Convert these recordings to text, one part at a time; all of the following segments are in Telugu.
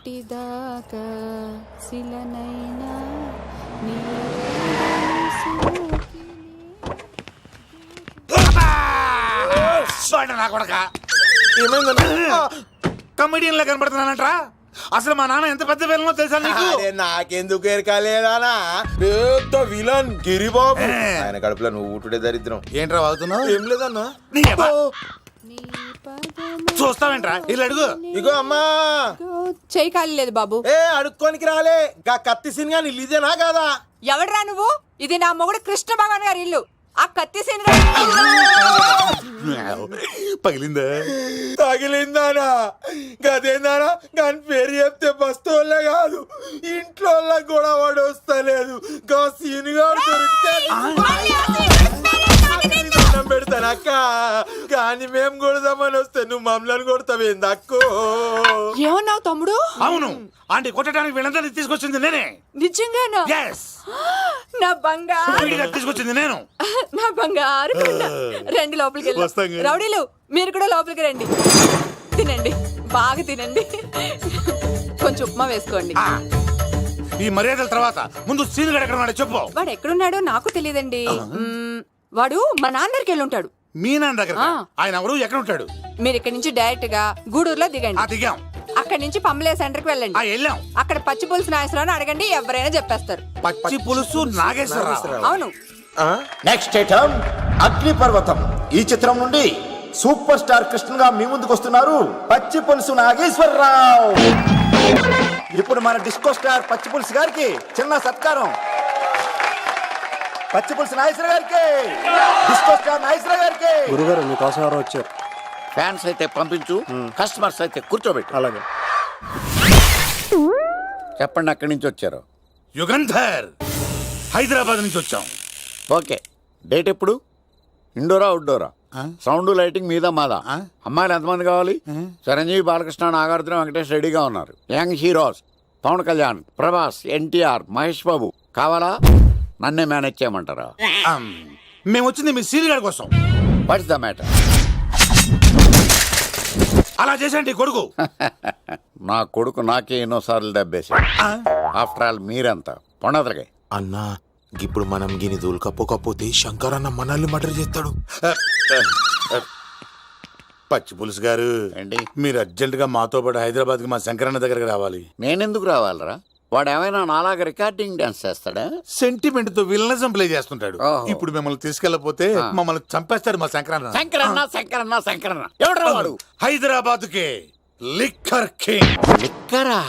ఇదాకా శిలనైనా నా కొడక కమెడియన్ లా కనబడుతున్నానంట్రా. అసలు మా నాన్న ఎంత పెద్ద విలనో తెలుసా నీకు? నాకెందుకు ఎరకాలేదానా పెద్ద విలన్ గిరిబాబు. ఆయన కడుపులో నువ్వు ఊటుడే దరిద్రం. ఏంట్రా వాగుతున్నావు? ఏం లేదన్నా. చూస్తావేంట్రా ఇల్లు అడుగు. ఇగో అమ్మా చేయి ఖాళీ లేదు బాబు. అడుక్కోనికి రాలే గా కత్తి సినిమా ఇదేనా కాదా? ఎవడరా నువ్వు? ఇది నా మొగుడు కృష్ణ భగవాన్ గారి ఇల్లు. ఆ కత్తి సీన్ పగిలిందా? తగిలిందానా? గదేందానా? దాని పేరు చెప్తే బస్తోళ్ళే కాదు ఇంట్లో కూడా వాడు వస్తలేదు. గా సీనుగా దొరికితే పెడతాను అక్క. కానీ మేము కొడదామని వస్తే నువ్వు మమ్మల్ని కొడతావేంది అక్కో? ఏమన్నావు తమ్ముడు? అవును, ఆంటీ కొట్టడానికి వీళ్ళందరినీ తీసుకొచ్చింది నేనే. నిజంగానా? నా బంగారు తీసుకొచ్చింది నేను. నా బంగారు రండి లోపలికి వెళ్ళి. రౌడీలు మీరు కూడా లోపలికి రండి. తినండి, బాగా తినండి. కొంచెం ఉప్మా వేసుకోండి. ఈ మర్యాదల తర్వాత ముందు సీన్ గడ ఎక్కడ చెప్పు. వాడు ఎక్కడున్నాడో నాకు తెలియదండి. వాడు మా నాన్న దగ్గరికి వెళ్ళి ఉంటాడు. మీ నాన్న దగ్గర? ఆయన ఎవరు, ఎక్కడ ఉంటాడు? మీరు ఇక్కడ నుంచి డైరెక్ట్ గా గూడూరులో దిగండి. దిగాం. అక్కడ నుంచి పంబలే సెంటర్ కి వెళ్ళండి. వెళ్ళాం. అక్కడ పచ్చి పులుసు నాగేశ్వరరావు అడగండి, ఎవరైనా చెప్పేస్తారు. పచ్చి పులుసు నాగేశ్వరరావు? అవును. నెక్స్ట్ ఐటమ్ అగ్నిపర్వతం. ఈ చిత్రం నుండి సూపర్ స్టార్ కృష్ణగా మీ ముందుకు వస్తున్నారు పచ్చి పులుసు నాగేశ్వరరావు. ఇప్పుడు మన డిస్కో స్టార్ పచ్చి పులుసు గారికి చిన్న సత్కారం. పచ్చి పులుసు నాగేశ్వర గారికి, డిస్కో స్టార్ నాగేశ్వర గారికి. గురుగారు మీకోసం ఎవరు వచ్చారు? ఫ్యాన్స్ అయితే పంపించు, కస్టమర్స్ అయితే కూర్చోబెట్టు. అలాగే. చెప్పండి, అక్కడి నుంచి వచ్చారు? యుగంధర్, హైదరాబాద్ నుంచి వచ్చాం. ఓకే, డేట్ ఎప్పుడు? ఇండోరా అవుట్డోరా? సౌండ్ లైటింగ్ మీద మాదా? అమ్మాయిలు ఎంతమంది కావాలి? చిరంజీవి, బాలకృష్ణ, నాగార్జున, వెంకటేష్ రెడీగా ఉన్నారు. యంగ్ హీరోస్ పవన్ కళ్యాణ్, ప్రభాస్, ఎన్టీఆర్, మహేష్ బాబు కావాలా? నన్నే మేనేజ్ చేయమంటారా? మేము వచ్చింది మీ సీన్ గారి కోసం. What's the matter? అలా చేసేయండి కొడుకు. నా కొడుకు నాకే ఎన్నోసార్లు దెబ్బేసి. ఆఫ్టర్ ఆల్ మీరంతా పొండదలకే. అన్నా ఇప్పుడు మనం గిని దూల్కపోకపోతే శంకర్ అన్న మనల్ని మర్డర్ చేస్తాడు. పచ్చి పులుసు గారు, ఏంటి? మీరు అర్జెంట్ గా మాతో పాటు హైదరాబాద్ కి మా శంకరన్న దగ్గరకు రావాలి. నేనెందుకు రావాలరా? వాడు ఏమైనా నాలాగా రికార్డింగ్ డాన్స్ చేస్తాడా? సెంటిమెంట్ తో విలనిజం ప్లే చేస్తుంటాడు. ఇప్పుడు మిమ్మల్ని తీసుకెళ్లపోతే మమ్మల్ని చంపేస్తాడు మా శంకరన్న. శంకరన్న శంకరన్న శంకరన్న ఎవడు వాడు? హైదరాబాద్ కే లిక్కర్ కింగ్. లిక్కరా?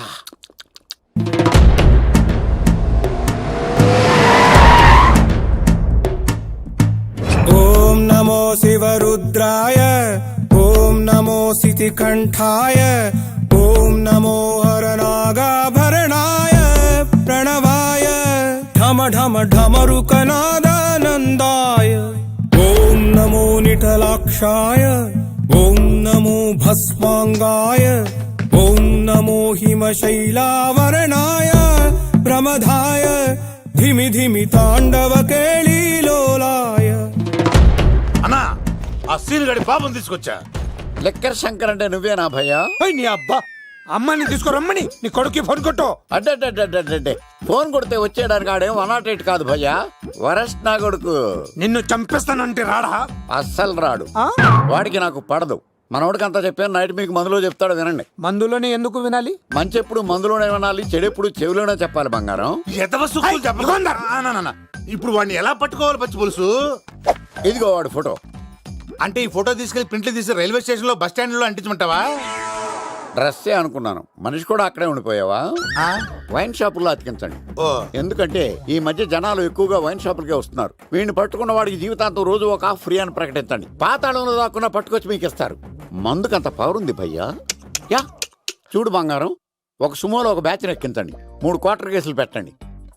ఓం నమో శివరుద్రాయ, ఓం నమో శితికంఠాయ, ఓం నమో హరనాగాభరణాయ ప్రణవాయ ఢమ ఢమ ఢమరుకనాదానందాయ. ఓం నమో నిఠలాక్షాయ, ఓం నమో భస్మాంగాయ, ఓం నమో హిమశైలావరణాయ ప్రమదాయ ధిమి ధిమి తాండవ కేళీలోలాయ. అన్నా, ఆ సీన్ గడి పాపం తీసుకొచ్చా. లిక్కర్ శంకర్ అంటే నువ్వేనా భయ్యా? నీ అబ్బా, అమ్మని తీసుకురమ్మని నీ కొడుకు ఫోన్ కొట్టు. అడ్డే ఫోన్ కొడితే వచ్చేయడానికి ఆడేం 108 కాదు భయ్యా, వరస్ట్ నా కొడుకు. నిన్ను చంపేస్తానంటే రాడా? అస్సలు రాడు. వాడికి నాకు పడదు. మనోడికి అంతా చెప్పాను, నైట్ మీకు మందులో చెప్తాడు వినండి. మందులోనే ఎందుకు వినాలి? మంచి ఎప్పుడు మందులోనే వినాలి, చెడెప్పుడు చెవిలోనే చెప్పాలి బంగారం. ఇప్పుడు వాడిని ఎలా పట్టుకోవాలి పచ్చి పులుసు? ఇదిగో వాడు ఫోటో. అంటే ఈ ఫోటో తీసుకెళ్లి ప్రింట్లు తీసి రైల్వే స్టేషన్ లో బస్ స్టాండ్ లో అంటించమంటావా? డ్రెస్సే అనుకున్నాను, మనిషి కూడా అక్కడే ఉండిపోయావా? వైన్ షాపుల్లో అతికించండి. ఎందుకంటే ఈ మధ్య జనాలు ఎక్కువగా వైన్ షాపులకే వస్తున్నారు. వీడిని పట్టుకున్న వాడికి జీవితాంతం రోజు ఒక ఆఫ్ ఫ్రీ అని ప్రకటించండి. పాతాళంలో దాక్కున్నా పట్టుకొచ్చి మీకు ఇస్తారు. మందుకంత పవర్ ఉంది భయ్యా. యా చూడు బంగారం, ఒక సుమోలో ఒక బ్యాచ్ ఎక్కించండి, 3 క్వార్టర్ కేసులు పెట్టండి.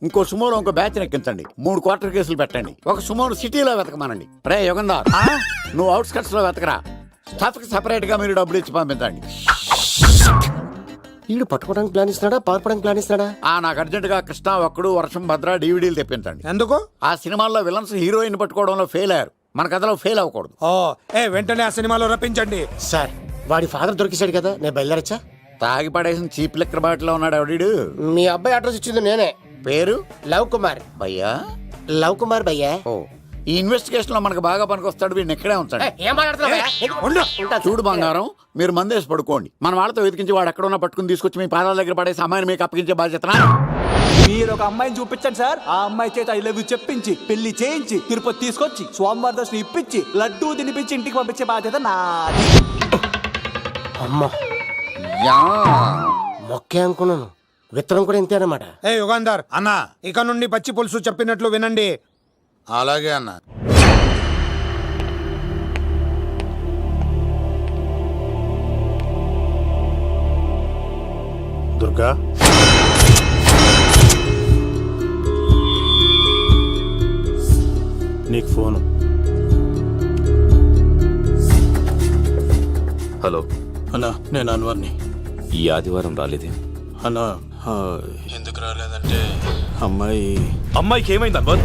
ఇంకో సుమోలో ఇంకో బ్యాచ్ ఎక్కించండి, 3 క్వార్టర్ కేసులు పెట్టండి. ఒక సుమోను సిటీలో వెతకమానండి. రే యుగంధర్, నువ్వు అవుట్స్కట్స్ లో వెతకరా. స్టాఫ్ కి సెపరేట్ గా మీరు డబ్బులు ఇచ్చి పంపించండి. వీడు పట్టుకోవడానికి ప్లాన్ ఇస్తున్నాడా, పారిపోవడానికి ప్లాన్ ఇస్తున్నాడా? నాకు అర్జెంట్ గా కృష్ణ, ఒక్కడు, వర్షం, భద్ర డివిడీలు తెప్పించండి. ఎందుకు? ఆ సినిమాల్లో విలన్స్ హీరోయిన్ పట్టుకోవడంలో ఫెయిల్ అయ్యారు, మన కథలో ఫెయిల్ అవ్వకూడదు. వెంటనే ఆ సినిమాలో రప్పించండి. సార్, వాడి ఫాదర్ దొరికేశాడు కదా, నేను బయలుదేరచ్చా? తాగి పడేసిన చీప్ లెక్కర్ బాటిలో ఉన్నాడు ఎవడీడు? మీ అబ్బాయి అడ్రస్ ఇచ్చింది నేనే. పేరు లవ్ కుమార్. భయ్యా. లవ్ కుమార్ భయ్యా. ఓ, ఈ ఇన్వెస్టిగేషన్ లో మనకు బాగా పనికొస్తాడు. వీడిని ఎక్కడే ఉంచండి. ఏం మాట్లాడుతున్నావు? చూడు బంగారం, మీరు మందేసి పడుకోండి. మన వాళ్ళతో వెతికించి వాడు ఎక్కడ ఉన్నా పట్టుకుని తీసుకొచ్చి మీ పాదాల దగ్గర పడేసి అమ్మాయిని మీకు అప్పగించే బాధ్యత నాది. మీరు ఒక అమ్మాయిని చూపించండి సార్. ఆ అమ్మాయి చేత ఐ లవ్ యూ చెప్పించి పెళ్లి చేయించి తిరుపతి తీసుకొచ్చి స్వామివారి దర్శనం ఇప్పించి లడ్డూ తినిపించి ఇంటికి పంపించే బాధ్యత నాది. అమ్మా యా. మొక్కే అనుకున్నాను. విత్తనం కూడా ఇంతే అన్నమాట. ఏ యుగాంధర్, అన్నా ఇక నుండి పచ్చి పులుసు చెప్పినట్లు వినండి. అలాగే అన్న. దుర్గా, నీకు ఫోను. హలో అన్నా, నేను అన్వర్ని. ఈ ఆదివారం రాలేదే? అన్నా, ఎందుకు రాలేదంటే అమ్మాయికి ఏమైంది అన్వర్?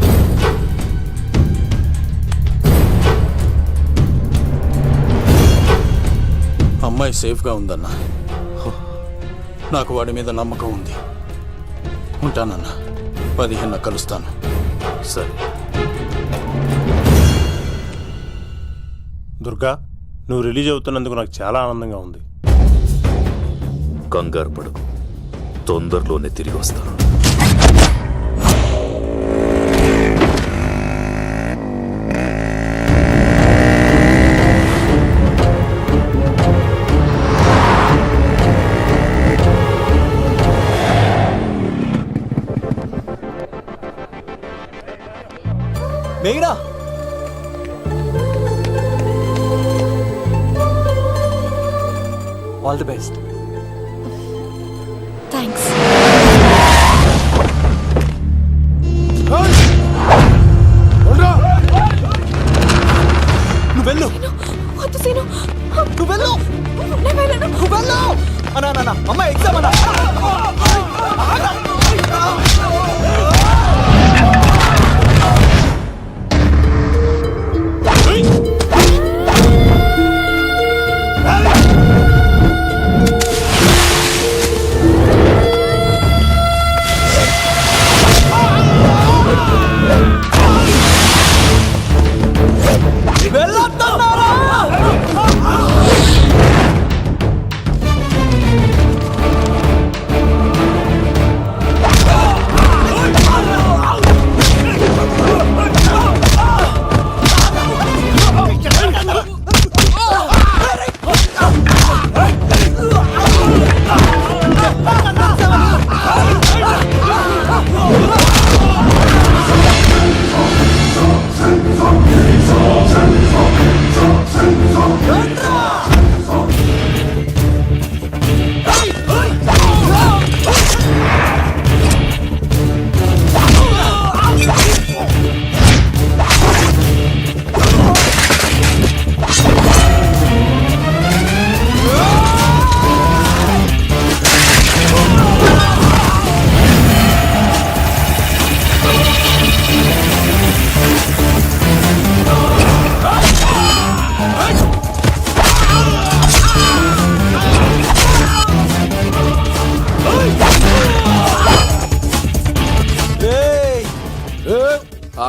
అమ్మాయి సేఫ్గా ఉందన్నా. నాకు వాడి మీద నమ్మకం ఉంది. ఉంటానన్నా. 15 కలుస్తాను. సరే. దుర్గా, నువ్వు రిలీజ్ అవుతున్నందుకు నాకు చాలా ఆనందంగా ఉంది. కంగారు పడకు, తొందరలోనే తిరిగి వస్తాను. మేఘనా, ఆల్ ది బెస్ట్. థ్యాంక్స్. నువ్వు వెళ్ళు, వద్దు సీను. నువ్వు వెళ్ళు, నేను వెళ్ళను. నువ్వు వెళ్ళు. అన్నా అమ్మాయి ఎగ్జామ్ అన్నా.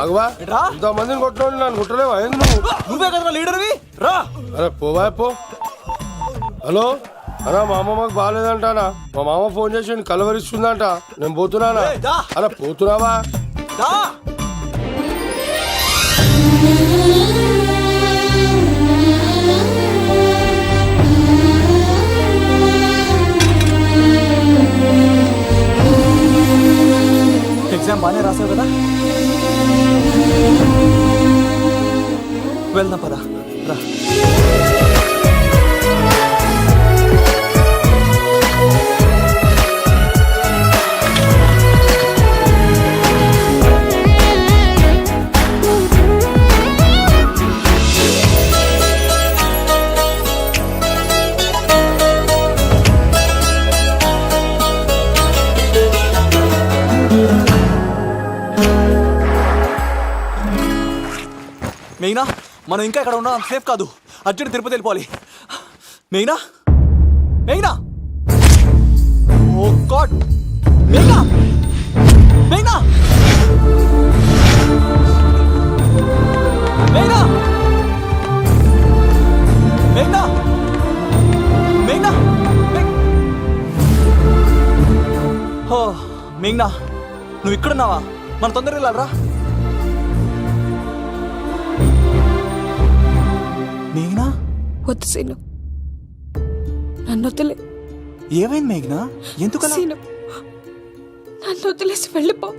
ఆగువా, ఇంతమందిని కొట్టినోడు నన్ను కుట్టలేవా? నువ్వే కదా లీడర్వి, రా. అరే పోవా పో. హలో అన్నా, మా అమ్మమ్మకి బాగాలేదంటానా. మా మామ ఫోన్ చేసి కలవరిస్తుందంట. నేను పోతున్నానా? అరే పోతున్నావా? దా. ఎగ్జామ్ బాగానే రాసావు కదా, వెళ్దాం పదా, రా. మెయినా, మనం ఇంకా ఇక్కడ ఉన్నాం, సేఫ్ కాదు. అర్జెంట్ తిరుపతి వెళ్ళిపోవాలి. మెయినా, మెయినా. ఓ గాడ్ మేఘనా మేఘనా మేఘనా మేఘనా మేఘనా ఓ మేఘనా నువ్వు ఇక్కడున్నావా? మన తొందరగా వెళ్ళాలరా. మేఘనా వద్దు సీను, నన్ను వదిలే. ఏమైంది మేఘనా? ఎందుకలా? సీను, నన్ను వదిలేసి వెళ్ళిపో,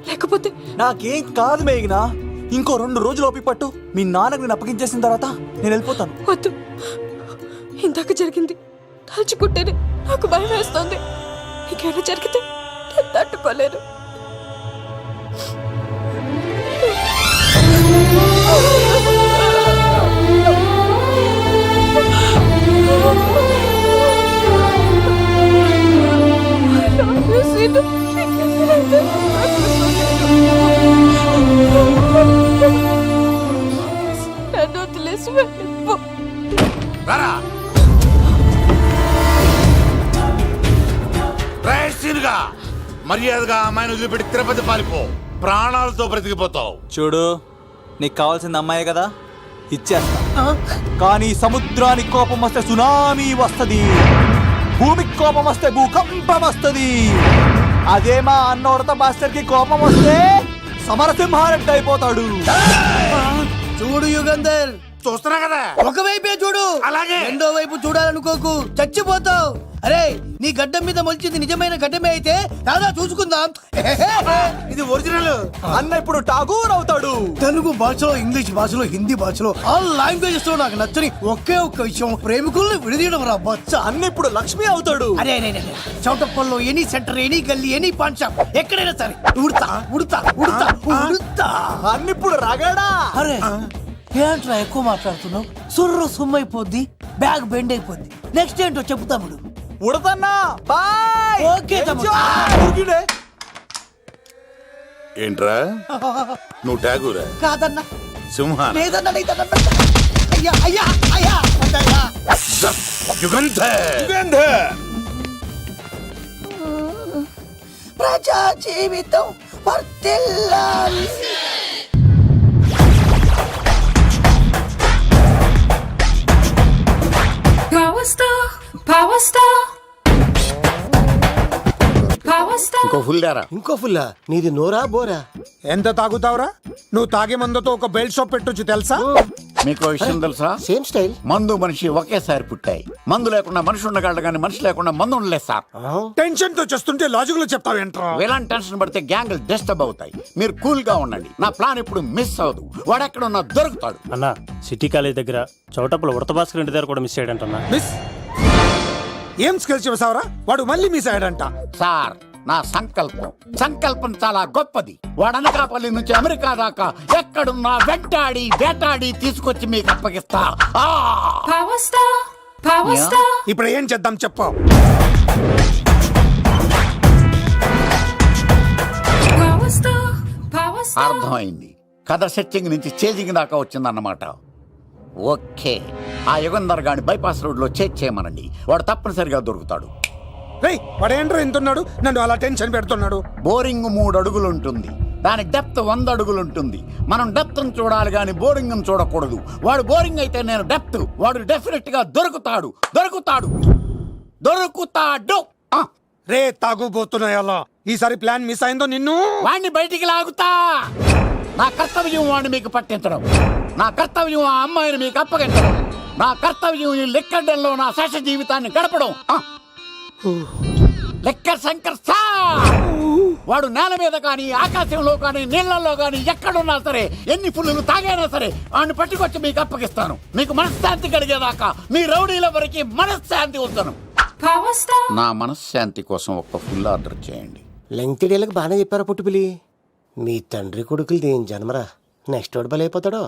లేకపోతే నాకేం కాదు మేఘనా. ఇంకో 2 రోజులు ఓపిక పట్టు. మీ నాన్నకు నేను అప్పగించేసిన తర్వాత నేను వెళ్ళిపోతాను. వద్దు. ఇందాక జరిగింది తలుచుకుంటేనే నాకు భయం వేస్తోంది. ఇంకేమైనా జరిగితే నేను తట్టుకోలేను. నన్ను వదిలేసి వెళ్ళిపో. రారా రైట్గా మర్యాదగా అమ్మాయిని వదిలిపెట్టి తిరుపతి పారిపో. ప్రాణాలతో బ్రతికిపోతావు. చూడు, నీకు కావాల్సింది అమ్మాయే కదా, ఇచ్చేస్తా. కానీ సముద్రానికి కోపం వస్తే సునామీ వస్తది, భూమికి కోపం వస్తే భూకంపం వస్తది. అదే మా అన్నోడత మాస్టర్ కి కోపం వస్తే సమరసింహారెడ్డి అయిపోతాడు. చూడు యుగంధర్, చూస్తున్నా కదా, ఒకవైపే చూడు, అలాగే రెండో వైపు చూడాలనుకోకు, చచ్చిపోతావు. అరే, నీ గడ్డం మీద మొలిచింది నిజమైన గడ్డమే అయితే దాదా చూసుకుందాం. ఇది ఒరిజినల్. అన్న ఇప్పుడు ఠాగూర్ అవుతాడు. తెలుగు భాషలో, ఇంగ్లీష్ భాషలో, హిందీ భాషలో, ఆల్ లాంగ్వేజెస్ లో నాకు నచ్చని ఒకే ఒక్క విషయం, ప్రేమికుల్ని విడదీయడం రా బచ్చ. అన్న ఇప్పుడు లక్ష్మి అవుతాడు. అరే చౌటప్పల్లో ఎనీ సెంటర్, ఎనీ గల్లీ, ఎనీ పాన్ షాప్, ఎక్కడైనా సరే ఉడతా ఉడతా ఉడతా ఉడతా. అన్న ఇప్పుడు రగడా. అరే ఏంట్రా ఎక్కువ మాట్లాడుతున్నావు? సుర్రు సుమ్మైపోద్ది, బ్యాగ్ బెండ్ అయిపోద్ది. నెక్స్ట్ ఏంటో చెప్పు తమ్ముడు. ఉడతన్నా బాయ్. ఓకే తమ్ముడు. ఏంట్రా నువ్వు ఠాగూరా? కాదన్నా, సింహ లేదన్నా, లేదన్నా. అయ్యా అయ్యా అయ్యా అయ్యా. యుగంధర్. ప్రజా జీవితం వర్ధిల్లాలి. ఇంకో ఫుల్ దారా. ఇంకో ఫుల్లా? నీది నోరా బోరా? ఎంత తాగుతావురా? నువ్వు తాగే మందుతో ఒక బెల్ట్ షాప్ పెట్టొచ్చు తెలుసా? మీకు విషయం తెలుసా? Same style. మందు మనిషి ఒకేసారి పుట్టాయి. మందు లేకుండా మనిషి ఉండగలడు కానీ మనిషి లేకుండా మందు ఉండలేదు సార్. టెన్షన్ తో చేస్తుంటే లాజిక్ లో చెప్తావేంట్రా? ఎలాంటి టెన్షన్ పడితే గ్యాంగులు డిస్టర్బ్ అవుతాయి. మీరు కూల్ గా ఉండండి. నా ప్లాన్ ఇప్పుడు మిస్ అవ్వదు. వాడెక్కడున్నా దొరుకుతాడు. అన్నా, సిటీ కాలేజ్ దగ్గర చౌటప్పుల ఉడత భాస్కర్ ఇంటి దగ్గర కూడా మిస్ అయ్యాడంటన్నా. మిస్ ఏం స్కిల్స్ చేసావరా? వాడు మళ్ళీ మిస్ అయ్యాడంట. సార్, నా సంకల్పం చాలా గొప్పది. వాడు అనకాపల్లి నుంచి అమెరికా దాకా ఎక్కడున్నా వెంటాడి వేటాడి తీసుకొచ్చి మీకు అప్పగిస్తా. ఇప్పుడు ఏం చేద్దాం చెప్పు. అర్థమైంది. కథ సెట్టింగ్ నుంచి చేజింగ్ దాకా వచ్చిందన్నమాట. ఓకే, ఆ యుగంధర్ గాని బైపాస్ రోడ్ లో చేయమనండి. వాడు తప్పనిసరిగా దొరుకుతాడు. వాడేంట్రా ఎంతున్నాడు? నన్ను అలా టెన్షన్ పెడుతున్నాడు. బోరింగ్ 3 అడుగులు ఉంటుంది, దాని డెప్త్ 100 అడుగులు ఉంటుంది. మనం డెప్త్ చూడాలి గాని బోరింగ్ చూడకూడదు. వాడు బోరింగ్ అయితే నేను డెప్త్. వాడు డెఫినెట్ గా దొరుకుతాడు. రే తాగుబోతున్నాయి అలా. ఈసారి ప్లాన్ మిస్ అయిందో నిన్ను వాడిని బయటికి లాగుతా. నా కర్తవ్యం వాడిని మీకు పట్టించడం. నా కర్తవ్యం ఆ అమ్మాయిని మీకు అప్పగించడం. నా కర్తవ్యం ఈ లెక్కడంలో నా శేష జీవితాన్ని గడపడం. Liquor Shankar sir. వాడు నేల మీద కానీ ఆకాశంలో కానీ నీళ్లలో కానీ ఎక్కడున్నా సరే, ఎన్ని ఫుల్లు తాగైనా సరే వాడిని పట్టుకొచ్చి మీకు అప్పగిస్తాను. మీకు మనశ్శాంతి కలిగేదాకా మీ రౌడీల వరకు మనశ్శాంతి ఉంచను. నా మనశ్శాంతి కోసం ఒక్క ఫుల్ ఆర్డర్ చేయండి. లెంగ్త్ డేలకు బాగానే చెప్పారా పుట్టుపిలి? మీ తండ్రి కొడుకులు దేని జన్మరా? నెక్స్ట్ వాడు బలైపోతాడో.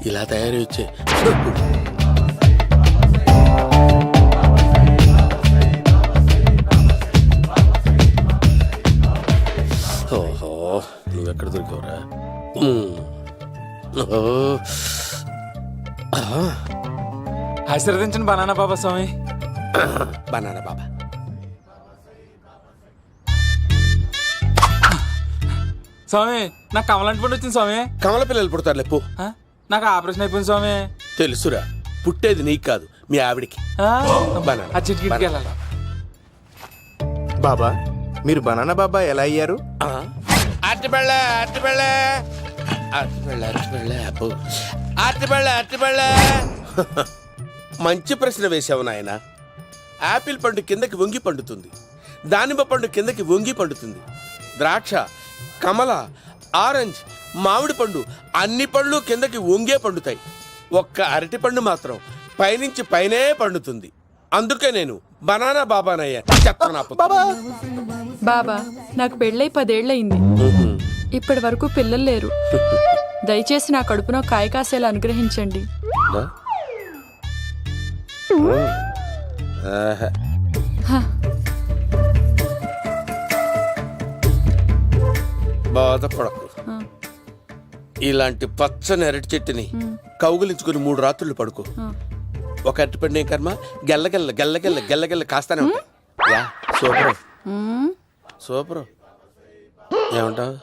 ఇలా తయారీ వచ్చే ఓహో నువ్వెక్కడ దొరికావురా ఆశీర్వదించండి బనానా బాబా స్వామి. బనానా బాబా స్వామి నాకు కమలంటి పండు వచ్చింది స్వామి. కమల పిల్లలు పుడతారు లేపు ఆ? నాకు ఆపరేషన్ అయిపోయింది స్వామి. తెలుసురా పుట్టేది నీకు కాదు మీ ఆవిడికి. బనానా. అర్జెంట్కి వెళ్ళాలి. బాబా మీరు బనానా బాబా ఎలా అయ్యారు? అట్టిబెళ్ళ అట్టిబెళ్ళ అట్టిబెళ్ళ అట్టిబెళ్ళ అబ్బో అట్టిబెళ్ళ అట్టిబెళ్ళ. మంచి ప్రశ్న వేసావు నాయన. యాపిల్ పండు కిందకి వంగి పండుతుంది, దానిమ్మ పండు కిందకి వంగి పండుతుంది, ద్రాక్ష, కమల, ఆరెంజ్, మామిడి పండు అన్ని పండ్లు కిందకి వంగే పండుతాయి. ఒక్క అరటి పండు మాత్రం పైనుంచి పైనే పండుతుంది. అందుకే నేను బనానా బాబానయ్యా. బాబా నాకు పెళ్ళై 10 ఏళ్ళయింది. ఇప్పటి వరకు పిల్లలు లేరు. దయచేసి నా కడుపున కాయ కాసేలా అనుగ్రహించండి. బాధపడకు. ఇలాంటి పచ్చని అరటి చెట్టుని కౌగులించుకుని 3 రాత్రులు పడుకో. ఒక అరటి పండు ఏం కర్మ గెల్లగెల్ల గెల్లగెల్ల గెల్లగెల్ల కాస్తానే ఉంటాయి. Yeah super super. ఏమంటావు?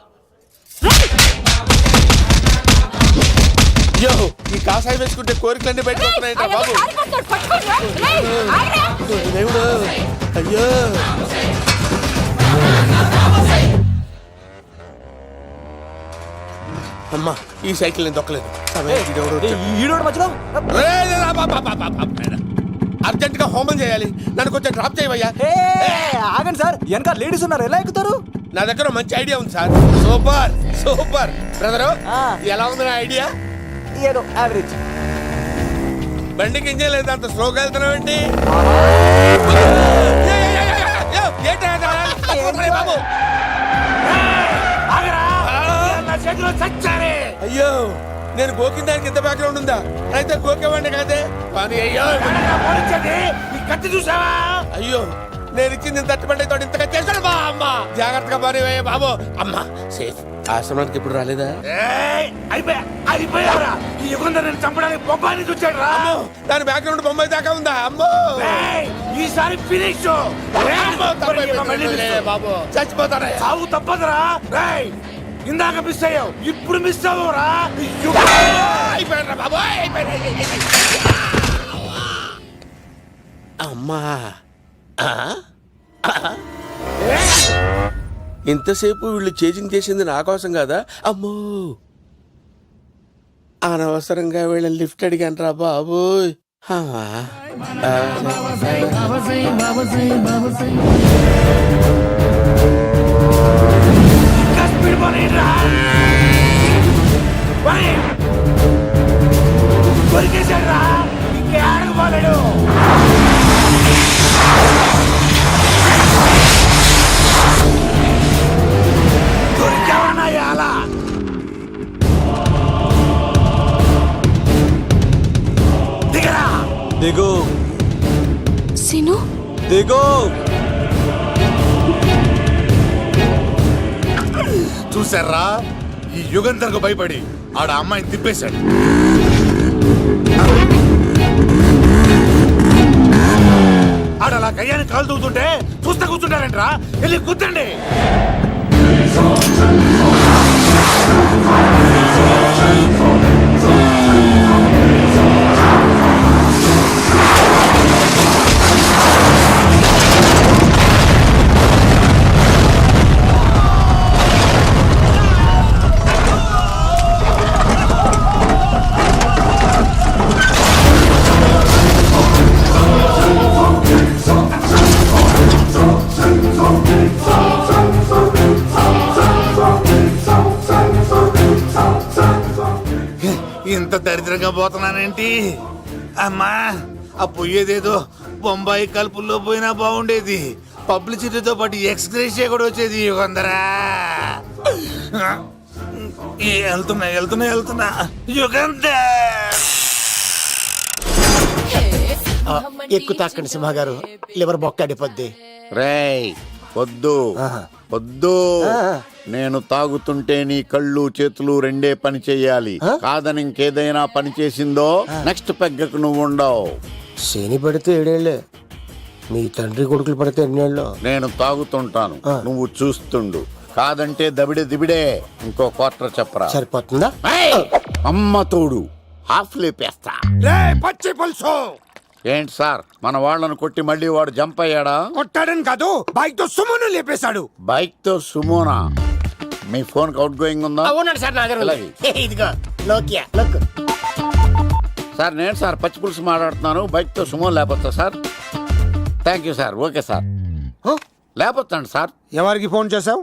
యో ఈ కాసాయి వేసుకుంటే కోరికలన్నీ బయటకు వస్తున్నాయంట బాబు. దేవుడు అయ్యో. అమ్మా ఈ సైకిల్ నేను దొక్కలేదు. అర్జెంట్ గా హోమం చేయాలి. నన్ను కొంచెం డ్రాప్ చేయవయ్యా. ఆగండి సార్, వెనక లేడీస్ ఉన్నారు, ఎలా ఎక్కుతారు? నా దగ్గర మంచి ఐడియా ఉంది సార్. Super super brother. ఎలా ఉంది నా ఐడియా? ఏదో యావరేజ్. బండికి ఇంజన్ లేదు, అంత స్లోగా వెళ్తున్నావు ఏంటి? అయ్యో నేను గోకిన దానికి ఇంత బ్యాక్గ్రౌండ్ ఉందా? అయితే గోకేవాడిని కాదే. కానీ అయ్యో కత్తి చూసావా? అయ్యో నేను ఇచ్చింది తట్టుబడి తోటి ఇంతగా చేశాడు మా అమ్మ. జాగ్రత్తగా పని బాబు. అమ్మ సేఫ్. ఆశ్రమానికి ఇప్పుడు రాలేదా? అయిపోయారా? ఈ యుగంలో నేను చంపడానికి బొమ్మాని చూచాడు రా. దాని బ్యాక్గ్రౌండ్ బొమ్మాయి దాకా ఉందా? అమ్మో ఈసారి ఫినిష్. బాబు చచ్చిపోతారా? సాగు తప్పదురా. ఇందాక మిస్ అయ్యావు, ఇప్పుడు మిస్ అవ్వరా. అయిపోయాడు బాబు. అమ్మా ఇంతసేపు వీళ్ళు చేజింగ్ చేసింది నా కోసం కదా. అమ్మో అనవసరంగా వీళ్ళని లిఫ్ట్ అడిగాను రా బాబు. కొరికేశాడురా, ఇంకే ఆడకపోలేడు. దొరికావన్నాయా అలా? దిగరా. దిగు సిను దిగు. చూసారా, ఈ యుగంధర్కు భయపడి ఆడ అమ్మాయిని తిప్పేశాడు. ఆడ అలా కయ్యాన్ని కాలు తూగుతుంటే చూస్తా కూర్చుంటారంట్రా. వెళ్ళి కూర్చోండి. ఇంత దరిద్రంగా పోతున్నానేంటి? అమ్మా ఆ పోయేదేదో బొంబాయి కలుపుల్లో పోయినా బాగుండేది. పబ్లిసిటీతో పాటు ఎక్స్గ్రేషియా కూడా వచ్చేది యుగంధరా. వెళ్తున్నా యుగంధర్. ఎక్కు తాకండి సింహ గారు, లివర్ బొక్కడిపోద్ది. రేయ్ వద్దు వద్దు, నేను తాగుతుంటే నీ కళ్ళు చేతులు రెండే పని చెయ్యాలి. కాదని ఇంకేదైనా పని చేసిందో నెక్స్ట్ పెగ్గకు నువ్వు ఉండవు. శని పడితే 7 ఏళ్ళే, మీ తండ్రి కొడుకులు పడితే 8 ఏళ్ళు. నేను తాగుతుంటాను, నువ్వు చూస్తుండు. కాదంటే దబిడే దిబిడే. ఇంకో క్వార్టర్ చెప్పరా. సరిపోతుందా? ఏయ్! అమ్మ తోడు హాఫ్ లేపేస్తా. పచ్చి పులుసు ఏంటి సార్, మన వాళ్ళను కొట్టి మళ్ళీ వాడు జంప్ అయ్యాడా? కొట్టాడని కాదు, బైక్ తో సుమను లేపేశాడు. బైక్ తో సుమోనా? మీ ఫోన్ అవుట్ గోయింగ్ ఉందా? అవునండి సార్, నా దగ్గర ఎలాగే? ఇదిగో నోకియా లుక్. సార్ నేను సార్ పచ్చి పులుసు మాట్లాడుతున్నాను. బైక్ తో సుమో లేపొచ్చా sir? Thank you sir. Okay sir, లేపొచ్చండి సార్. ఎవరికి ఫోన్ చేసావు?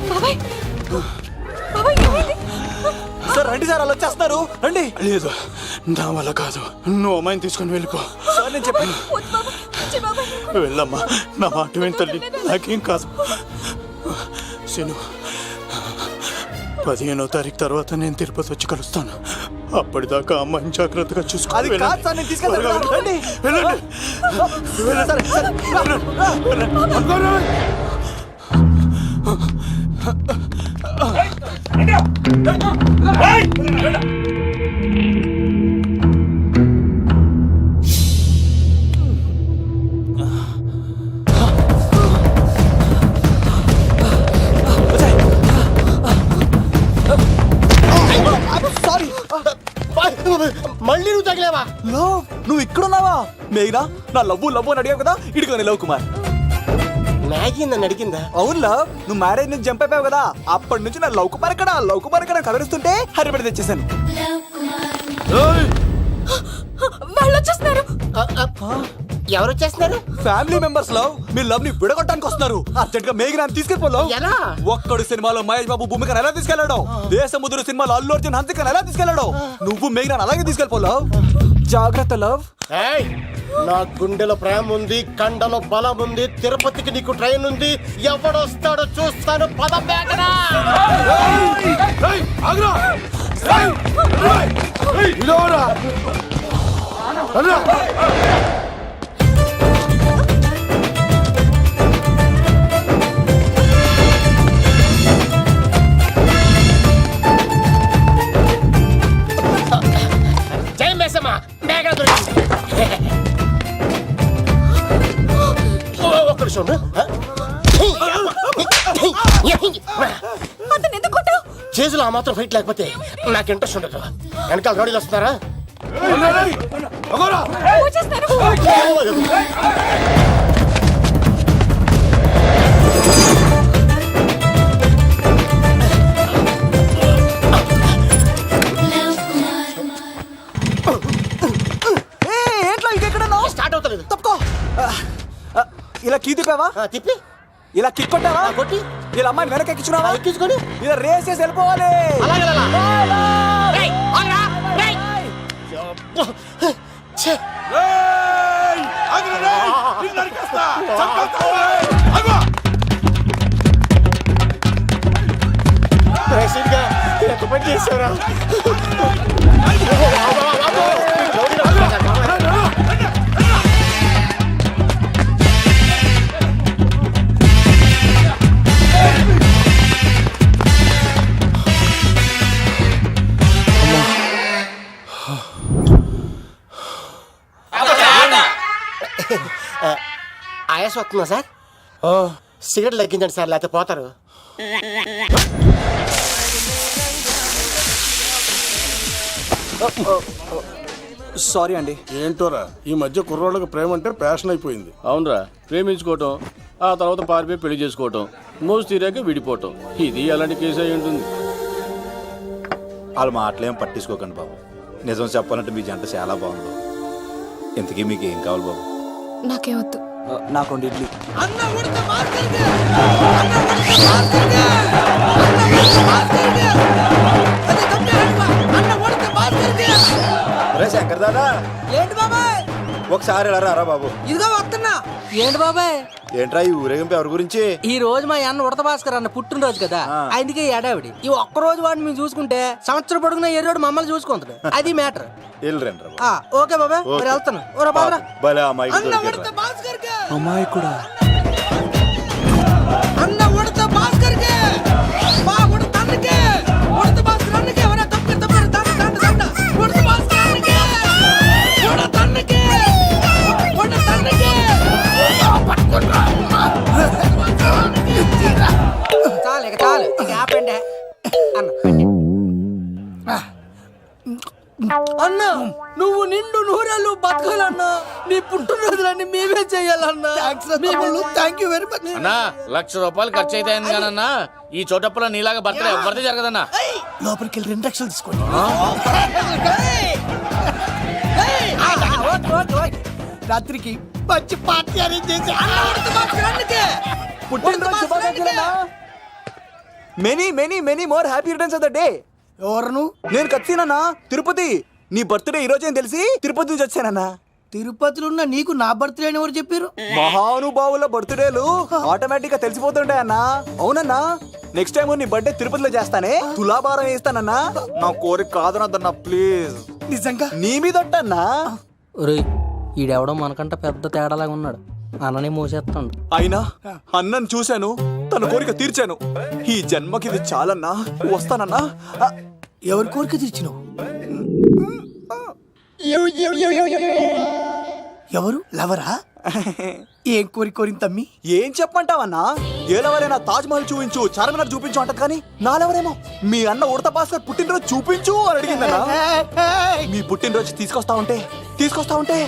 బాబాయ్ బాబాయ్ ఏమైంది? సార్ రండి సార్, అలా వచ్చేస్తున్నారు. రండి. లేదు, నా వల్ల కాదు. నువ్వు అమ్మాయిని తీసుకొని వెళ్ళిపో. సార్ నేను చెప్పాను. వద్దు బాబాయ్, వచ్చే బాబాయ్. వెళ్ళమ్మా, నా మాట విని తల్లి, నాకేం కాదు. శను, 15వ తారీఖు తర్వాత నేను తిరుపతి వచ్చి కలుస్తాను. అప్పటిదాకా అమ్మాయిని జాగ్రత్తగా చూసుకో. అది కాదు సార్, నేను తీసుకెళ్తాను. రండి. వెళ్ళండి. సారీ. మళ్ళీ నువ్వు తగిలేవా? లవ్, నువ్వు ఇక్కడున్నావా? మేఘనా, నా లవ్వు అని అడిగావు కదా, ఇడిగా లవ్ కుమార్. మ్యాగీ నన్ను అడిగిందా? అవును లవ్, నువ్వు మ్యారేజ్ నుంచి జంప్ అయిపోయావు కదా, అప్పటి నుంచి నా లవ్ కుమార్ ఎక్కడ కవరిస్తుంటే హరిపడి తెచ్చేసాను. వాళ్ళు వచ్చేస్తున్నారు. ఎవరు వచ్చేస్తున్నారు? ఫ్యామిలీ మెంబర్స్ లవ్, మీ లవ్ ని విడగొట్టడానికి వస్తున్నారు. అర్జెంట్ గా మేఘనా తీసుకెళ్ళిపోలేవు. ఎలా? ఒక్కడు సినిమాలో మహేష్ బాబు భూమికను ఎలా తీసుకెళ్లాడు, దేశముద్రు సినిమాలో అల్లు అర్జున్ హన్సికను ఎలా తీసుకెళ్లాడు, నువ్వు మేఘనా అలాగే తీసుకెళ్ళిపోలేవు. జాగ్రత్త లవ్. ఏయ్, నా గుండెలో ప్రేమ ఉంది, కండలో బలం ఉంది, తిరుపతికి నీకు ట్రైన్ ఉంది. ఎవడొస్తాడో చూస్తాను. పద మేఘనా. జై మేసమ్మ, మేఘనా దొరికింది. ఒక్క నిమిషం ఉండు. అతను ఎందుకు కొట్టావు? చేతులు ఆ మాత్రం ఫైట్ లేకపోతే నాకు ఇంట్రెస్ట్ ఉండదు. వెనకాల రౌడీలు వస్తున్నారా? వచ్చేస్తున్నారు. ఏంట్లో ఇంకెక్కడ స్టార్ట్ అవుతలేదు. తప్పుకో. ఇలా కీ తిప్పావా? తిప్పి ఇలా కిక్ కొట్టావా? కొట్టి ఇలా అమ్మాయిని వెనక ఎక్కించున్నావా? ఎక్కించుకొని ఇలా రేస్ చేసి వెళ్ళిపోవాలి. అలాగే చేసారా? ఆయాసం వస్తుందా సార్? సిగరెట్ లెక్కించండి సార్, లేకపోతే పోతారు. సారీ అండి. ఏంటోరా ఈ మధ్య కుర్రోళ్ళకి ప్రేమ అంటే ప్యాషన్ అయిపోయింది. అవునరా, ప్రేమించుకోవటం ఆ తర్వాత పారిపోయి పెళ్లి చేసుకోవటం, మోజు తీరాక విడిపోవటం, ఇది అలాంటి కేసు అయి ఉంటుంది. వాళ్ళ మాటలేం పట్టించుకోకండి బాబు. నిజం చెప్పాలంటే మీ జంట చాలా బాగుంది. ఇంతకీ మీకు ఏం కావాలి బాబు? నాకేమొద్దు. నాకు ఇడ్లీ. అరే శంకర్ దాదా, ఏంటి బాబాయ్? ఒకసారి ఇలా రారా బాబు. ఇదిగో వస్తున్నా. ఏంటి బాబాయ్? ఏంట్రా ఈ ఊరేగింపు ఎవరి గురించి? ఈ రోజు మా అన్న ఉడత భాస్కర్ అన్న పుట్టినరోజు కదా, అందుకే ఏడావిడి. ఈ ఒక్క రోజు వాడిని మేము చూసుకుంటే సంవత్సరం పొడుగున ఏరోడు మమ్మల్ని చూసుకుంటాడు. అది మ్యాటర్. వెళ్ళరండి ఓకే బాబాయ్, మరి వెళ్తాను. ఓరా బాబరా. భలే అమ్మాయి అమ్మాయి కూడా అన్న ఉడత భాస్కర్ కే మా ఉడత అన్నకే ఉడత భాస్కర్ అన్నకే ఎవరా తప్పక తప్పక తండ తండ తండ ఉడత భాస్కర్ అన్నకే ఉడత అన్నకే ఉడత అన్నకే చాలు ఇక చాలు ఇక ఆపండి అన్న. నువ్వు నిండు నూరేళ్ళు బతకాలన్నా, నీ పుట్టినరోజులన్నీ మేమే చెయ్యాలన్నా. Thank you very much. అన్నా, 1,00,000 రూపాయలు ఖర్చు అయితే కానన్నా ఈ చోటప్పులో నీలాగా బర్త్డే ఎవరిది జరగదన్నా. లోపలికి వెళ్ళి 2 లక్షలు తీసుకోండి. రాత్రికి మంచి పార్టీ అరేంజ్ చేసి పుట్టినరోజు శుభాకాంక్షలన్నా. Many many many more happy returns of the day. ఎవరు? నేను కత్తినన్నా, తిరుపతి. నీ బర్త్డే ఈ రోజే తెలిసి తిరుపతి నుంచి వచ్చానన్నా. తిరుపతిలో ఉన్న నీకు నా బర్త్డే అని ఎవరు చెప్పారు? మహానుభావుల బర్త్డేలు ఆటోమేటిక్ గా తెలిసిపోతుంటాయన్నా. అవునన్నా, నెక్స్ట్ టైం నీ బర్త్డే తిరుపతిలో చేస్తానే, తులాభారం వేస్తానన్నా. నా కోరిక కాదనద్దన్నా ప్లీజ్. నిజంగా నీ మీదట్టన్నా. ఈడెవడో మనకంట పెద్ద తేడాలాగా ఉన్నాడు. అన్ననే మోసేస్తాడు. అయినా అన్నను చూశాను, తన కోరిక తీర్చాను. ఈ జన్మకి ఇది చాలన్నా, వస్తానన్నా. ఎవరి కోరిక తీర్చినావు? ఎవరు? లవరా? ఏం కోరిన తమ్మి? ఏం చెప్పంటావన్నా? ఏలవరైనా తాజ్ మహల్ చూపించు, చార్మినార్ చూపించు అంటది కానీ నాలెవరేమో మీ అన్న ఉడత భాస్కర్ పుట్టినరోజు చూపించు అని అడిగిందన్నా. మీ పుట్టినరోజు తీసుకొస్తా ఉంటే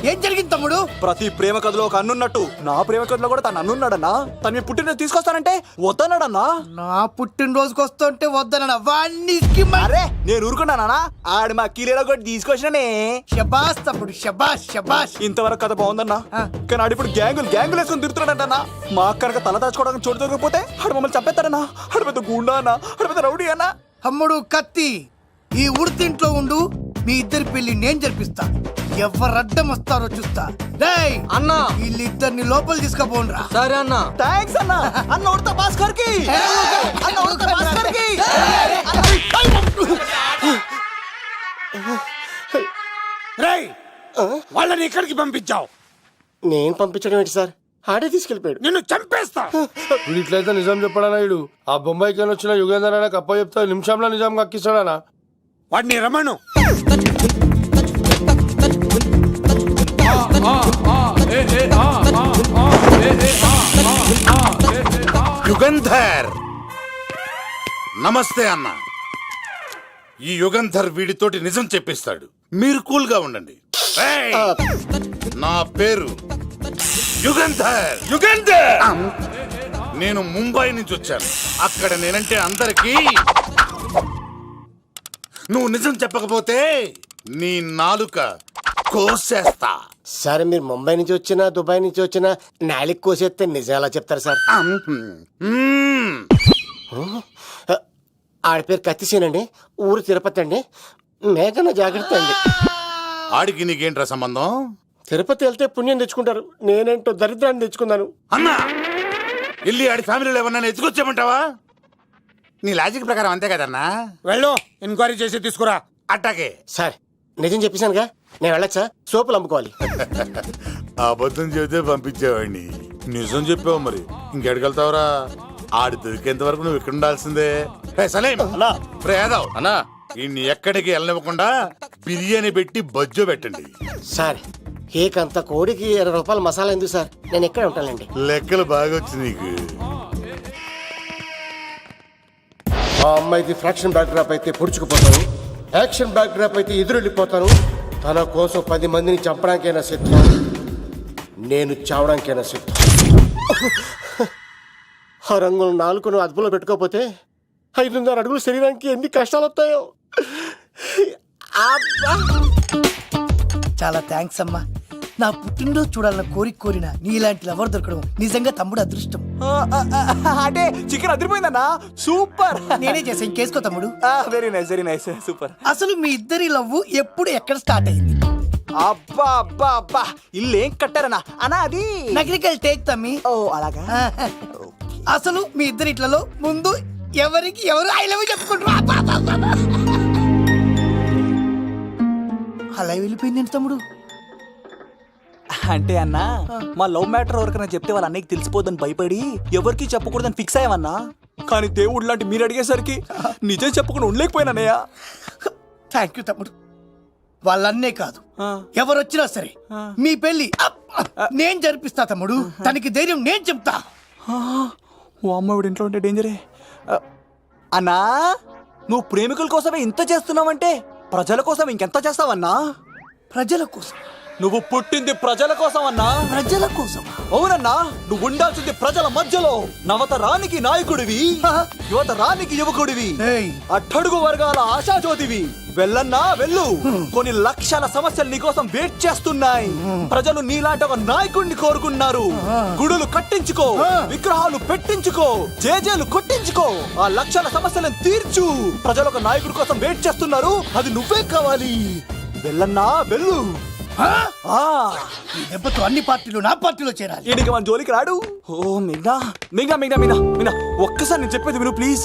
ఏం జరిగింది తమ్ముడు? ప్రతి ప్రేమ కథలో ఒక అన్నున్నట్టు నా ప్రేమ కథలో కూడా తను అన్నున్నాడన్నా. తను మీ పుట్టినరోజు తీసుకొస్తానంటే వద్దన్నాడన్నా. నా పుట్టినరోజుకి వస్తుంటే వద్దన వాణ్ణి. అరే నేను ఊరుకున్నానా? ఆడు మా కీలేలో కూడా తీసుకొచ్చిననే. శబాష్ తమ్ముడు, శబాష్ శబాష్. ఇంతవరకు కథ బాగుందన్నా, కానీ ఆడిప్పుడు గ్యాంగులు వేసుకొని తిరుగుతున్నాడంటన్నా. మా అక్కడికి తల దాచుకోవడానికి చోటు దొరికిపోతే ఆడు మమ్మల్ని చంపేస్తాడన్నా. ఆడు పెద్ద గుండా అన్నా, ఆడు పెద్ద రౌడీ అన్నా. తమ్ముడు కత్తి, ఈ ఉడితింట్లో ఉండు. మీ ఇద్దరి పెళ్లి నేను జరిపిస్తా. ఎవరడ్డం వస్తారో చూస్తా. డేయ్ అన్నా, వీళ్ళిద్దరిని లోపల తీసుకుపోండ్రా. సరే అన్నా. థాంక్స్ అన్నా. అన్న ఉడత భాస్కర్ కి, అన్న ఉడత భాస్కర్ కి. రేయ్, వాళ్ళని ఇక్కడికి పంపించావు? నేను పంపించడం ఏంటి సార్? ఆడే తీసుకెళ్ళిపోయాడు. నిన్ను చంపేస్తా. ఇట్లయితే నిజం చెప్పడానా ఇడు? ఆ బొంబాయికి వచ్చిన యుగేందర్ అనే కప్ప చెప్తా నిమిషంలో నిజం కక్కిస్తాడానా? వాడిని రమణు. యుగంధర్, నమస్తే అన్న. ఈ యుగంధర్ వీడితోటి నిజం చెప్పిస్తాడు. మీరు కూల్ గా ఉండండి. ఏయ్! నా పేరు యుగంధర్. నేను ముంబై నుంచి వచ్చాను. అక్కడ నేనంటే అందరికీ. నువ్వు నిజం చెప్పకపోతే నీ నాలుక కోసేస్తా. సరే, మీరు ముంబై నుంచి వచ్చినా దుబాయ్ నుంచి వచ్చినా నాలిక్ కోసేస్తే నిజం ఎలా చెప్తారు సార్? ఆడి పేరు కత్తిసేనండి, ఊరు తిరుపతి అండి. మేఘన జాగ్రత్త అండి. ఆడికి నీకేంట్రా సంబంధం? తిరుపతి వెళ్తే పుణ్యం తెచ్చుకుంటారు. నేనేంటో దరిద్రాన్ని తెచ్చుకున్నాను. అన్నా, వెళ్ళి ఆడి ఫ్యామిలీలో ఎవరన్నా ఎత్తుకొచ్చామంటావా? నీ లాజిక్ ప్రకారం అంతే కదన్నా. వెళ్ళు, ఎంక్వైరీ చేసి తీసుకురా. అట్టాకే. సార్, నిజం చెప్పేశానుగా, నేను వెళ్ళచ్చా? సోపులు అమ్ముకోవాలి. అబద్ధం చెబితే పంపించేవాడిని. నిజం చెప్పావు, మరి ఇంకెడగలుగుతావురా? ఆడి దొరికేంత వరకు నువ్వు ఇక్కడ ఉండాల్సిందే. సలేం యాదవ్ అన్నా, ఇన్ని ఎక్కడికి వెళ్ళనివ్వకుండా బిర్యానీ పెట్టి బజ్జో పెట్టండి. సార్, కేక్ అంత కోడికి 20 రూపాయల మసాలా ఎందుకు సార్, నేను ఎక్కడ ఉంటానండి. లెక్కలు బాగా వచ్చి నీకు. ఆ అమ్మాయిది ఫ్రాక్షన్ బ్యాక్ డ్రాప్ అయితే పొడుచుకుపోతాను, యాక్షన్ బ్యాక్ డ్రాప్ అయితే ఎదురెళ్ళిపోతాను. తన కోసం 10 మందిని చంపడానికైనా సిద్ధం, నేను చావడానికైనా సిద్ధం. ఆ రంగులు 4 అదుపులో పెట్టుకోకపోతే 5.5 అడుగులు శరీరానికి ఎన్ని కష్టాలు వస్తాయో. చాలా థ్యాంక్స్ అమ్మా. నా పుట్టినరోజు చూడాలన్న కోరిన నీలాంటి లవర్ దొరకడం నిజంగా తమ్ముడు అదృష్టం. అంటే చికెన్ అదిరిపోయిందన్నా, సూపర్. నేనే చేసా, ఇంకేసుకో తమ్ముడు. Very nice, very nice, super. అసలు మీ ఇద్దరి లవ్ ఎప్పుడు ఎక్కడ స్టార్ట్ అయింది? అబ్బా అబ్బా అబ్బా, ఇల్లు ఏం కట్టారన్నా అన్నా? అది నగరికల్ టేక్ తమ్మి. ఓ అలాగా. అసలు మీ ఇద్దరి ఇట్లలో ముందు ఎవరికి ఎవరు ఐ లవ్ చెప్పుకుంటారు? అలా వెళ్ళిపోయింది తమ్ముడు. అంటే అన్నా, మా లవ్ మ్యాటర్ ఎవరికైనా చెప్తే వాళ్ళ అన్నయ్యకి తెలిసిపోద్దని భయపడి ఎవరికి చెప్పకూడదని ఫిక్స్ అయ్యామన్నా. కానీ దేవుడు లాంటి మీరు అడిగేసరికి నిజం చెప్పకుండా ఉండలేకపోయినానయ్య. థ్యాంక్ యూ తమ్ముడు. వాళ్ళన్నే కాదు, ఎవరొచ్చినా సరే మీ పెళ్లి నేను జరిపిస్తా తమ్ముడు. తనకి ధైర్యం నేను చెప్తా. ఓ అమ్మాయి ఇంట్లో ఉంటే డేంజరే. అన్నా, నువ్వు ప్రేమికుల కోసమే ఇంత చేస్తున్నావంటే ప్రజల కోసం ఇంకెంత చేస్తావన్నా? ప్రజల కోసం? నువ్వు పుట్టింది ప్రజల కోసం అన్నా. ప్రజల కోసం? అవునన్నా, నువ్వు ఉండాల్సింది ప్రజల మధ్యలో. నవతరానికి నాయకుడివి, యువతరానికి యువకుడివి, అట్టడుగు వర్గాల ఆశాజ్యోతివి. వెళ్ళన్నా వెళ్ళు, కొన్ని లక్షల సమస్యలు నీ కోసం వెయిట్ చేస్తున్నాయి. ప్రజలు నీలాంటి ఒక నాయకుడిని కోరుకున్నారు. గుడులు కట్టించుకో, విగ్రహాలు పెట్టించుకో, జేజేలు కొట్టించుకో, ఆ లక్షల సమస్యలను తీర్చు. ప్రజలు ఒక నాయకుడి కోసం వెయిట్ చేస్తున్నారు, అది నువ్వే కావాలి. వెళ్ళన్నా వెళ్ళు. ఈ దెబ్బతో అన్ని పార్టీలు నా పార్టీలో చేరాలి. ఈడికి మన జోలికి రాడు. ఓ మిగ్నా మిగ్నా మిగ్నా మిగ్నా మిగ్నా, ఒక్కసారి నేను చెప్పేది విను ప్లీజ్.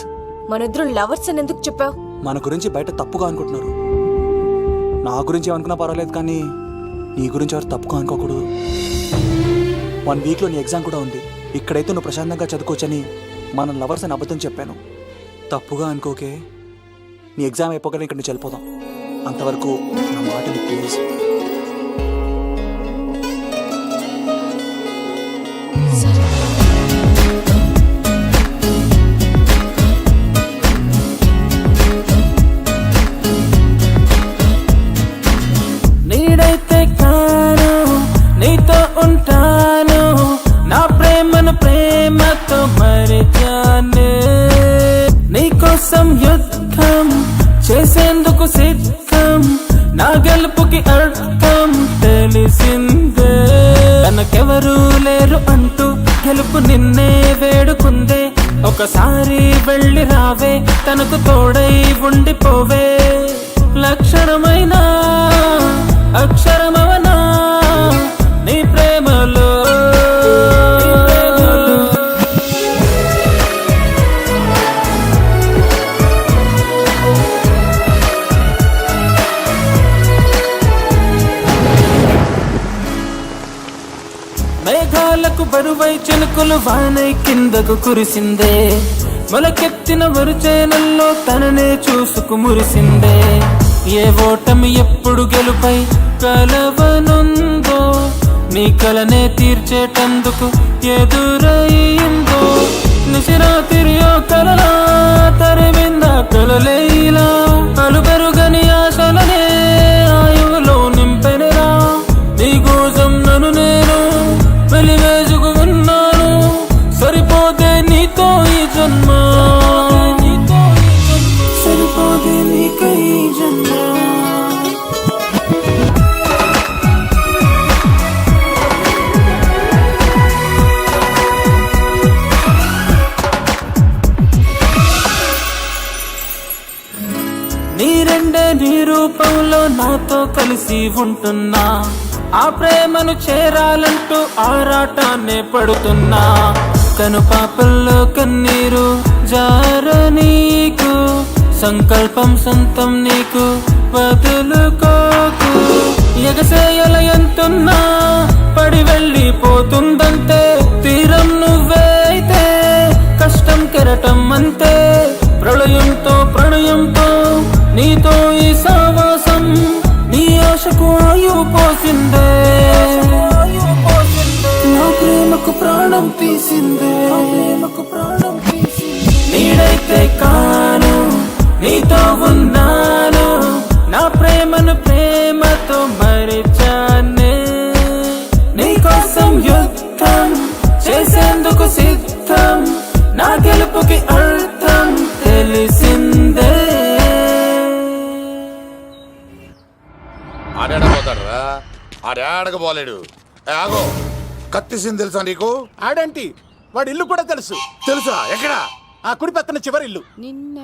మన ఇద్దరు లవర్స్ అని ఎందుకు చెప్పావు? మన గురించి బయట తప్పుగా అనుకుంటున్నారు. నా గురించి ఏమనుకున్నా పర్వాలేదు, కానీ నీ గురించి ఎవరు తప్పుగా అనుకోకూడదు. 1 వీక్లో నీ ఎగ్జామ్ కూడా ఉంది. ఇక్కడైతే నువ్వు ప్రశాంతంగా చదువుకోవచ్చని మన లవర్స్ అని అబద్ధం చెప్పాను. తప్పుగా అనుకోకే. నీ ఎగ్జామ్ అయిపోగానే ఇక్కడ నుంచి వెళ్ళిపోదాం. అంతవరకు నా మాటని ప్లీజ్. నీడైతే కాను, నీతో ఉంటాను, నా ప్రేమను ప్రేమతో మరిచాను. నీకోసం యుద్ధం చేసేందుకు సిద్ధం, నా గెలుపుకి అర్థం తెలిసిందే. తనకెవరూ లేరు అంటూ గెలుపు నిన్నే వేడుకుందే. ఒకసారి వెళ్ళి రావే, తనకు తోడై ఉండిపోవే. లక్షణమైన అక్షరమవనా నీ ప్రేమలో. మేఘాలకు బరువై చినుకులు వానై కిందకు కురిసిందే. మొలకెత్తిన వరుచేనల్లో తననే చూసుకు మురిసిందే. ఏ ఓటమి ఎప్పుడు గెలుపై కలవనుందో, నీ కలనే తీర్చేటందుకు ఎదురయ్యిందో. నిశిరాతిరి కలలా తరిమింద కలలేలా, అలుబెరుగని ఆశలనే ఆయువులో నింపెనరా. నీ కోసం నన్ను నేను వెలివేసుకు ఉన్నాను, సరిపోతే నీతో ఈ జన్మ, సరిపోతే నీకై జన్మ. నీరెండే నీ రూపంలో నాతో కలిసి ఉంటున్నా. ఆ ప్రేమను చేరాలంటూ ఆరాటాన్నే పడుతున్నా. కను పాపల్లో కన్నీరు జార నీకు, సంకల్పం సొంతం నీకు వదులుకోకు. ఎగసేయల ఎంతున్నా పడి వెళ్ళిపోతుందంటే, తీరం నువ్వే అయితే కష్టం కెరటం అంతే. ప్రళయంతో ప్రణయంతో నీతో ఈ సావాసం, నీ ఆశకు ఆయువు పోసిందే. ప్రాణం తీసిందే ప్రేమకు ప్రాణం తీసిందే నీడైతే కాను నీతో ఉన్నాను నా ప్రేమను ప్రేమతో మరిచానే నీకోసం యుద్ధం చేసేందుకు సిద్ధం నా గెలుపుకి అర్థం తెలిసిందే ఆడాడపోతాడు రా ఆడాడకపోలేడు ఆగో కత్తిసింది తెలుసా నీకు? ఆడంటి వాడి ఇల్లు కూడా తెలుసు. తెలుసా ఎక్కడ? ఆ కుడి పక్కన చివరి ఇల్లు. నిన్న